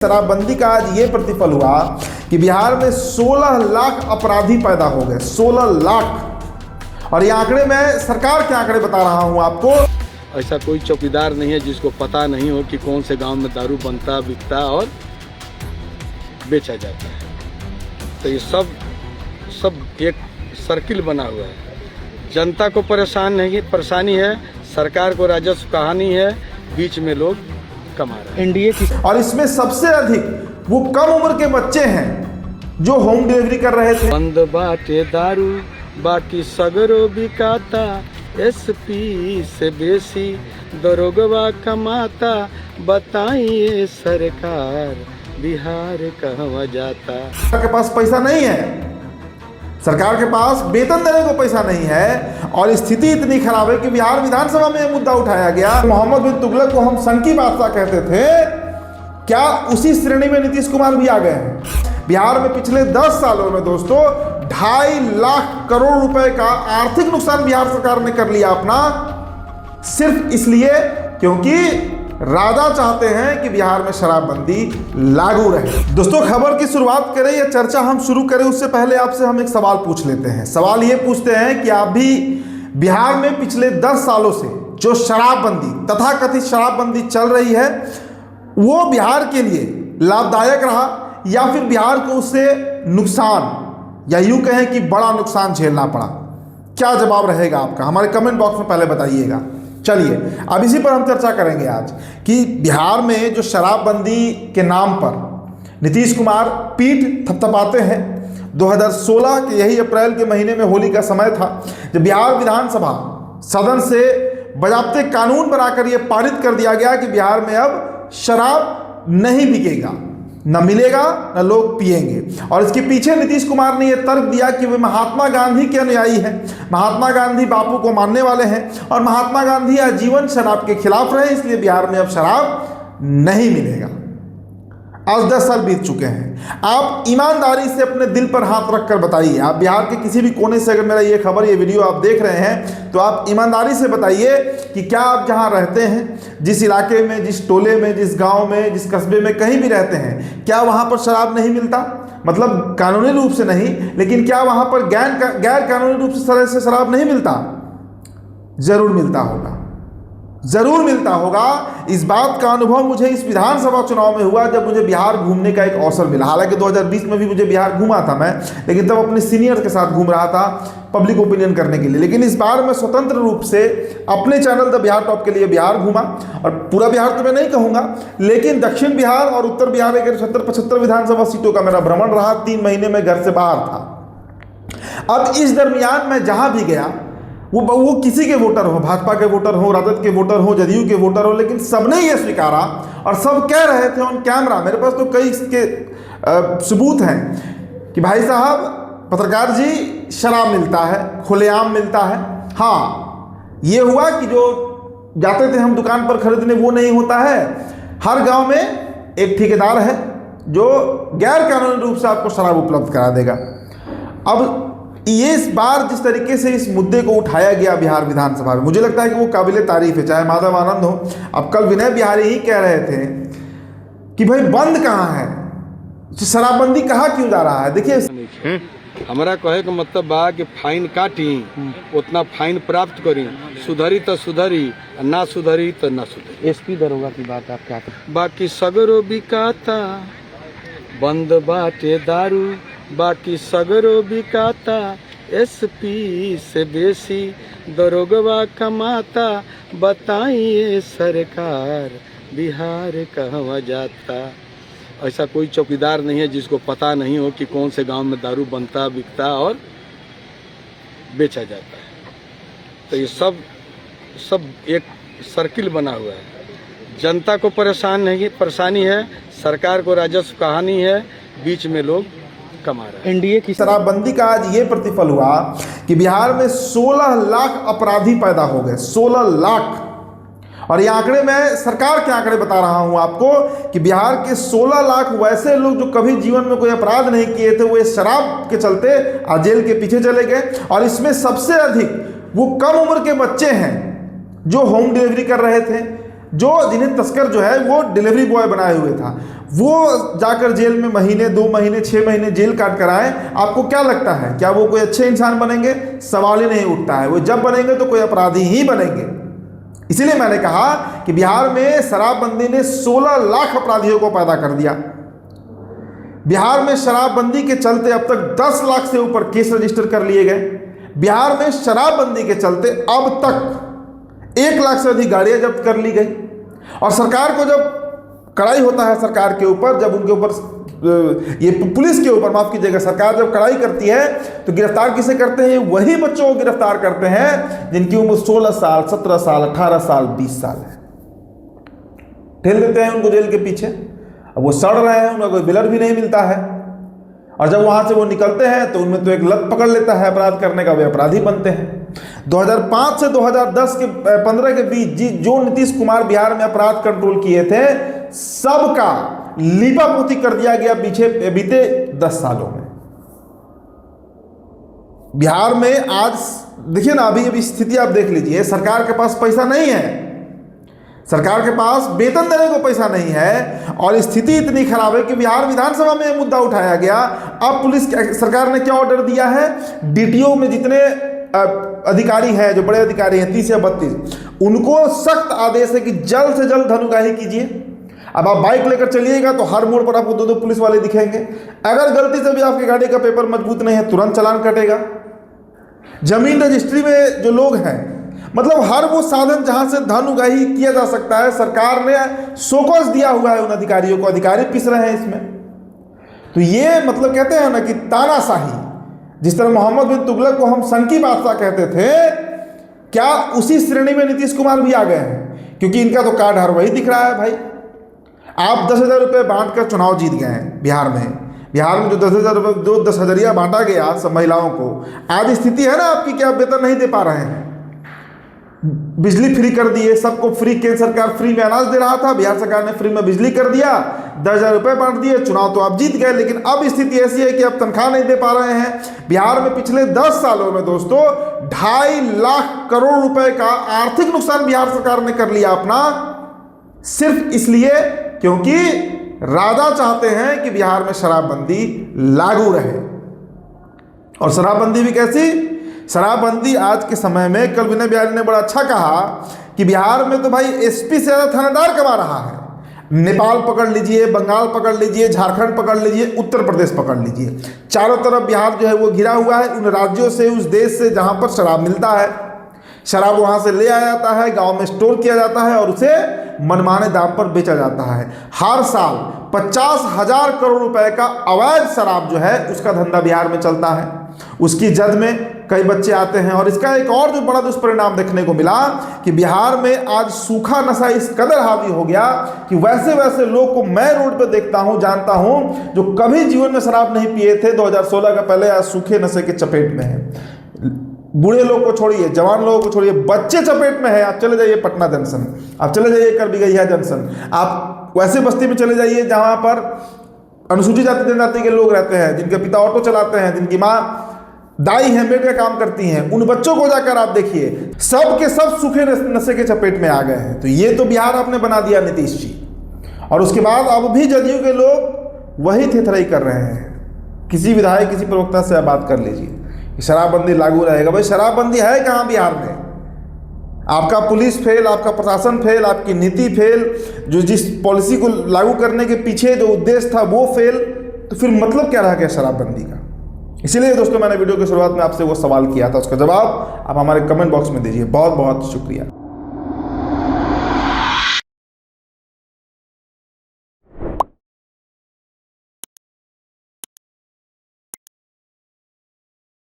शराबबंदी का आज ये प्रतिफल हुआ कि बिहार में 16 लाख अपराधी पैदा हो गए। 16 लाख। और ये आंकड़े मैं सरकार के आंकड़े बता रहा हूं आपको। ऐसा कोई चौकीदार नहीं है जिसको पता नहीं हो कि कौन से गांव में दारू बनता, बिकता और बेचा जाता है। तो ये सब एक सर्किल बना हुआ है। जनता को परेशानी है, सरकार को राजस्व कहानी है, बीच में लोग कमा रहे हैं। एनडीए की और इसमें सबसे अधिक वो कम उम्र के बच्चे हैं जो होम डिलीवरी कर रहे थे। बंद बाटे दारू बाकी सगरो बिकाता, एसपी से बेसी दरोगवा कमाता, बताइए सरकार बिहार कहवा जाता। सरकार के पास पैसा नहीं है, सरकार के पास वेतन देने को पैसा नहीं है और स्थिति इतनी खराब है कि बिहार विधानसभा में यह मुद्दा उठाया गया। मोहम्मद बिन तुगलक को हम संकी बादशाह कहते थे, क्या उसी श्रेणी में नीतीश कुमार भी आ गए हैं? बिहार में पिछले 10 सालों में दोस्तों 2.5 लाख करोड़ रुपए का आर्थिक नुकसान बिहार सरकार ने कर लिया अपना, सिर्फ इसलिए क्योंकि राजा चाहते हैं कि बिहार में शराबबंदी लागू रहे। दोस्तों, खबर की शुरुआत करें या चर्चा हम शुरू करें उससे पहले आपसे हम एक सवाल पूछ लेते हैं। सवाल ये पूछते हैं कि आप भी बिहार में पिछले 10 सालों से जो शराबबंदी तथाकथित शराबबंदी चल रही है वो बिहार के लिए लाभदायक रहा या फिर बिहार को उससे नुकसान या यूं कहें कि बड़ा नुकसान झेलना पड़ा? क्या जवाब रहेगा आपका? हमारे कमेंट बॉक्स में पहले बताइएगा। चलिए अब इसी पर हम चर्चा करेंगे आज कि बिहार में जो शराबबंदी के नाम पर नीतीश कुमार पीठ थपथपाते हैं। 2016 के यही अप्रैल के महीने में होली का समय था जब बिहार विधानसभा सदन से बजाबते कानून बनाकर यह पारित कर दिया गया कि बिहार में अब शराब नहीं बिकेगा, न मिलेगा, न लोग पिएंगे। और इसके पीछे नीतीश कुमार ने यह तर्क दिया कि वे महात्मा गांधी के अनुयायी हैं, महात्मा गांधी बापू को मानने वाले हैं और महात्मा गांधी आजीवन शराब के खिलाफ रहे, इसलिए बिहार में अब शराब नहीं मिलेगा। आज 10 साल बीत चुके हैं। आप ईमानदारी से अपने दिल पर हाथ रखकर बताइए, आप बिहार के किसी भी कोने से अगर मेरा ये खबर ये वीडियो आप देख रहे हैं तो आप ईमानदारी से बताइए कि क्या आप जहां रहते हैं, जिस इलाके में, जिस टोले में, जिस गांव में, जिस कस्बे में कहीं भी रहते हैं, क्या वहां पर शराब नहीं मिलता? मतलब कानूनी रूप से नहीं, लेकिन क्या वहां पर गैर कानूनी रूप से शराब नहीं मिलता? जरूर मिलता होगा, जरूर मिलता होगा। इस बात का अनुभव मुझे इस विधानसभा चुनाव में हुआ जब मुझे बिहार घूमने का एक अवसर मिला। हालांकि 2020 में भी मुझे बिहार घूमा था मैं, लेकिन तब अपने सीनियर के साथ घूम रहा था पब्लिक ओपिनियन करने के लिए। लेकिन इस बार मैं स्वतंत्र रूप से अपने चैनल द बिहार टॉप के लिए बिहार घूमा। और पूरा बिहार तो मैं नहीं कहूँगा, लेकिन दक्षिण बिहार और उत्तर बिहार के 75 विधानसभा सीटों का मेरा भ्रमण रहा। 3 महीने में घर से बाहर था। अब इस दरमियान मैं जहाँ भी गया वो किसी के वोटर हो, भाजपा के वोटर हो, राजद के वोटर हो, जदयू के वोटर हो, लेकिन सबने ये स्वीकारा और सब कह रहे थे ऑन कैमरा, मेरे पास तो कई इसके सबूत हैं कि भाई साहब पत्रकार जी शराब मिलता है, खुलेआम मिलता है। हाँ, ये हुआ कि जो जाते थे हम दुकान पर खरीदने वो नहीं होता है। हर गांव में एक ठेकेदार है जो गैर कानूनी रूप से आपको शराब उपलब्ध करा देगा। अब ये इस बार जिस तरीके से इस मुद्दे को उठाया गया बिहार विधानसभा में, मुझे लगता है कि वो काबिले तारीफ है, चाहे माधव आनंद हो। अब कल विनय बिहारी ही कह रहे थे कि भाई बंद कहाँ है, शराबबंदी कहाँ क्यों जा रहा है? देखिए हमारा कहे का मतलब बा कि फाइन काटी उतना फाइन प्राप्त करी, सुधरी तो सुधरी, ना सुधरी तो ना सुधरी। एसपी दरोगा की बात आप क्या करें? बाकी सगरो बिकाता, बंद बाटे दारू बाकी सगरो बिकाता, एसपी से बेसी दरोगवा कमाता, बताइए सरकार बिहार कहवा जाता। ऐसा कोई चौकीदार नहीं है जिसको पता नहीं हो कि कौन से गांव में दारू बनता, बिकता और बेचा जाता है। तो ये सब एक सर्किल बना हुआ है। जनता को परेशानी है, सरकार को राजस्व कहानी है, बीच में लोग कमा रहे हैं। एनडीए की शराबबंदी का आज ये प्रतिफल हुआ कि बिहार में 16 लाख अपराधी पैदा हो गए। 16 लाख। और ये आंकड़े मैं सरकार के आंकड़े बता रहा हूं आपको कि बिहार के 16 लाख वैसे लोग जो कभी जीवन में कोई अपराध नहीं किए थे, वो इस शराब के चलते जेल के पीछे चले गए। और इसमें सबसे अधिक वो कम उम्र के बच्चे हैं जो होम डिलीवरी कर रहे थे, जिन्हें तस्कर जो है वो डिलीवरी बॉय बनाए हुए था, वो जाकर जेल में महीने 2 महीने 6 महीने जेल काट कर आए। आपको क्या लगता है, क्या वो कोई अच्छे इंसान बनेंगे? सवाल ही नहीं उठता है। वो जब बनेंगे तो कोई अपराधी ही बनेंगे। इसीलिए मैंने कहा कि बिहार में शराबबंदी ने 16 लाख अपराधियों को पैदा कर दिया। बिहार में शराबबंदी के चलते अब तक 10 लाख से ऊपर केस रजिस्टर कर लिए गए। बिहार में शराबबंदी के चलते अब तक 1 लाख से अधिक गाड़ियां जब्त कर ली गई। और सरकार को जब कड़ाई होता है, सरकार के ऊपर जब उनके ऊपर ये पुलिस के ऊपर, माफ कीजिएगा, सरकार जब कड़ाई करती है तो गिरफ्तार किसे करते हैं? वही बच्चों को गिरफ्तार करते हैं जिनकी उम्र 16 साल 17 साल 18 साल 20 साल है। ठेल देते हैं उनको जेल के पीछे। अब वो सड़ रहे हैं, उनका कोई बिलर भी नहीं मिलता है। और जब वहां से वो निकलते हैं तो उनमें तो एक लत पकड़ लेता है अपराध करने का, वे अपराधी बनते हैं। 2005 से 2010 के 15 के बीच जो नीतीश कुमार बिहार में अपराध कंट्रोल किए थे, सबका लीपापोती कर दिया गया पीछे बीते 10 सालों में। बिहार में आज देखिए ना, अभी स्थिति आप देख लीजिए। सरकार के पास पैसा नहीं है, सरकार के पास वेतन देने को पैसा नहीं है, और स्थिति इतनी खराब है कि बिहार विधानसभा में यह मुद्दा उठाया गया। अब सरकार ने क्या ऑर्डर दिया है? डीटीओ में जितने अधिकारी हैं, जो बड़े अधिकारी हैं 30 या 32, उनको सख्त आदेश है कि जल्द से जल्द धनुकाही कीजिए। अब आप बाइक लेकर चलिएगा तो हर मोड़ पर आपको 2-2 पुलिस वाले दिखेंगे। अगर गलती से भी आपकी गाड़ी का पेपर मजबूत नहीं है, तुरंत चालान कटेगा। जमीन रजिस्ट्री में जो लोग हैं, मतलब हर वो साधन जहां से धन उगाही किया जा सकता है, सरकार ने शोकॉज दिया हुआ है उन अधिकारियों को। अधिकारी पिस रहे हैं इसमें। तो ये मतलब कहते हैं ना कि तानाशाही, जिस तरह मोहम्मद बिन तुगलक को हम संकी बादशाह कहते थे, क्या उसी श्रेणी में नीतीश कुमार भी आ गए हैं? क्योंकि इनका तो कार्ड हर वही दिख रहा है भाई। आप 10,000 रुपये बांट कर चुनाव जीत गए हैं बिहार में। बिहार में जो 10,000 रुपये, जो 10,000 बांटा गया सब महिलाओं को, आज स्थिति है ना आपकी कि आप वेतन नहीं दे पा रहे हैं। बिजली फ्री कर दिए, सबको फ्री, केंद्र सरकार फ्री में अनाज दे रहा था, बिहार सरकार ने फ्री में बिजली कर दिया, 10,000 रुपये बांट दिए, चुनाव तो आप जीत गए। लेकिन अब स्थिति ऐसी है कि आप तनख्वाह नहीं दे पा रहे हैं। बिहार में पिछले 10 सालों में दोस्तों 2.5 लाख करोड़ रुपए का आर्थिक नुकसान बिहार सरकार ने कर लिया अपना, सिर्फ इसलिए क्योंकि राजा चाहते हैं कि बिहार में शराबबंदी लागू रहे। और शराबबंदी भी कैसी? शराबबंदी आज के समय में, कल विनय बिहारी ने बड़ा अच्छा कहा कि बिहार में तो भाई एसपी से ज़्यादा थानेदार कमा रहा है। नेपाल पकड़ लीजिए, बंगाल पकड़ लीजिए, झारखंड पकड़ लीजिए, उत्तर प्रदेश पकड़ लीजिए, चारों तरफ बिहार जो है वो घिरा हुआ है उन राज्यों से, उस देश से जहाँ पर शराब मिलता है। शराब वहाँ से ले आया जाता है, गांव में स्टोर किया जाता है और उसे मनमाने दाम पर बेचा जाता है। हर साल 50,000 करोड़ रुपए का अवैध शराब जो है उसका धंधा बिहार में चलता है। उसकी जद में कई बच्चे आते हैं। और इसका एक और जो बड़ा दुष्परिणाम देखने को मिला कि बिहार में आज सूखा नशा इस कदर हावी हो गया कि वैसे वैसे लोग को मैं रोड पे देखता हूं, जानता हूं, जो कभी जीवन में शराब नहीं पिए थे, 2016 का पहले आज सूखे नशे के चपेट में है। बूढ़े लोग को छोड़िए, जवान लोगों को छोड़िए, बच्चे चपेट में है। आप चले जाइए पटना जंक्शन, आप चले जाइए करबिगहिया जंक्शन, आप वैसे बस्ती में चले जाइए जहां पर अनुसूचित जाति जनजाति के लोग रहते हैं, जिनके पिता ऑटो चलाते हैं, जिनकी माँ दाई है, मेड का काम करती हैं, उन बच्चों को जाकर आप देखिए, सब के सब सूखे नशे के चपेट में आ गए हैं। तो ये तो बिहार आपने बना दिया नीतीश जी। और उसके बाद अब भी जदयू के लोग वही थेथराई कर रहे हैं। किसी विधायक, किसी प्रवक्ता से आप बात कर लीजिए, शराबबंदी लागू रहेगा। भाई शराबबंदी है कहाँ बिहार में? आपका पुलिस फेल, आपका प्रशासन फेल, आपकी नीति फेल, जो जिस पॉलिसी को लागू करने के पीछे जो उद्देश्य था वो फेल, तो फिर मतलब क्या रह गया शराबबंदी का? इसीलिए दोस्तों मैंने वीडियो की शुरुआत में आपसे वो सवाल किया था, उसका जवाब आप हमारे कमेंट बॉक्स में दीजिए। बहुत बहुत शुक्रिया।